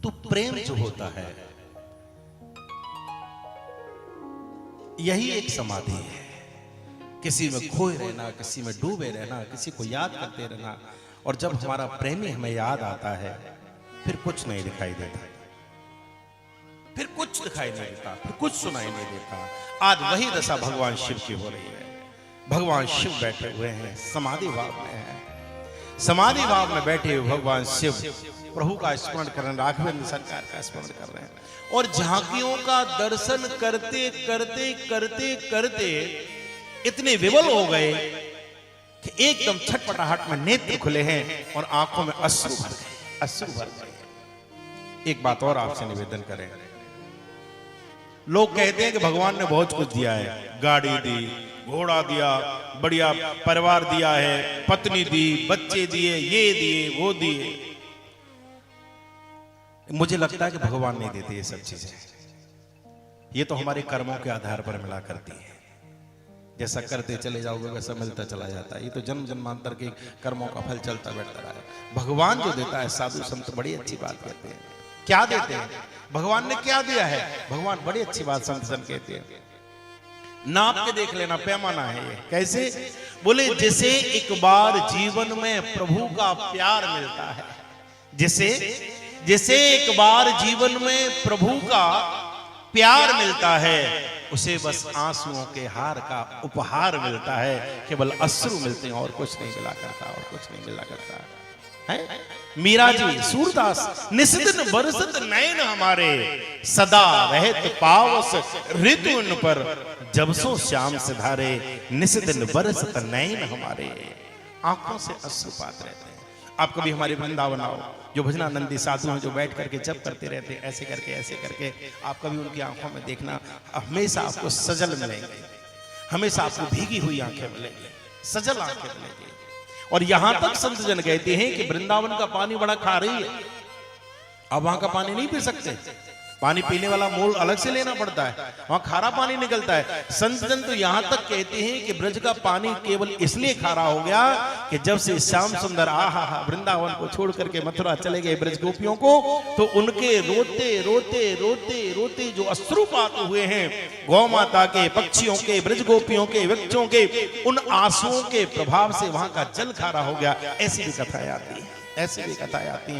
तो प्रेम जो होता है यही एक समाधि है। किसी में खोए रहना, किसी में डूबे रहना, किसी को याद करते रहना, और जब हमारा प्रेमी हमें याद आता है फिर कुछ नहीं दिखाई देता, फिर कुछ दिखाई नहीं देता, फिर कुछ सुनाई नहीं देता। आज वही दशा भगवान शिव की हो रही है। भगवान शिव बैठे हुए हैं, समाधि भाव में हैं। समाधि भाव में बैठे हुए भगवान शिव प्रभु का स्मरण कर रहे हैं, राघवेंद्र सरकार का स्मरण कर रहे हैं, और झांकियों का दर्शन करते करते करते करते इतने विवल हो गए कि एकदम छटपटाहट में नेत्र खुले हैं और आंखों में अश्रु भर गए, अश्रु भर गए। एक बात और आपसे निवेदन करें, लोग कहते हैं कि भगवान ने बहुत कुछ दिया है, गाड़ी दी, घोड़ा दिया, बढ़िया परिवार दिया है, पत्नी दी, बच्चे दिए, ये दिए, वो दिए। मुझे लगता है कि भगवान नहीं देते ये सब चीजें, ये तो हमारे कर्मों के आधार पर मिला करती है। जैसा करते चले जाओगे वैसा मिलता चला जाता है। ये तो जन्म जन्मांतर के कर्मों का फल चलता बैठता रहा है। भगवान जो देता है, साधु संत बड़ी अच्छी बात कहते हैं। क्या देते हैं? भगवान ने क्या दिया है? भगवान बड़ी अच्छी बात संत संत कहते हैं। नाप के देख लेना, पैमाना है ये। कैसे? बोले जैसे एक बार जीवन में प्रभु का प्यार मिलता है, जैसे एक बार जीवन में प्रभु का प्यार मिलता है, उसे बस आंसुओं के हार का उपहार मिलता है। केवल अश्रु मिलते हैं और कुछ नहीं मिला करता, और कुछ नहीं मिला करता है। मीरा जी, सूरदास, निस्दिन बरसत नयन हमारे, सदा रहत पावस ऋतु उन पर, जब सो श्याम से धारे, निस्दिन बरसत नयन हमारे। आंखों से अश्रुपात रहते हैं। आप कभी हमारे वृंदावन आओ, जो भजनानंदी साधु हैं, जो बैठ करके जप करते रहते हैं, ऐसे करके आप कभी उनकी आंखों में देखना, हमेशा आपको सजल मिलेंगे, हमेशा आपको भीगी हुई आंखें मिलेंगी, सजल आंखें मिलेंगी। और यहां तक संत जन कहते हैं कि वृंदावन का पानी बड़ा खारी है, अब वहां का पानी नहीं पी सकते, पानी पीने वाला मोल अलग से लेना पड़ता है, वहां खारा पानी निकलता है। संत जन तो यहां तक कहते हैं कि ब्रज का पानी केवल इसलिए खारा हो गया कि जब से श्याम सुंदर वृंदावन को छोड़ करके मथुरा चले गए ब्रज गोपियों को, तो उनके रोते रोते रोते रोते जो अश्रुपात हुए हैं, गौ माता के, पक्षियों के, ब्रज गोपियों के, व्यक्तियों के, उन आंसुओं के प्रभाव से वहां का जल खारा हो गया। ऐसी भी कथाएं आती है, ऐसी भी कथाएं आती हैं।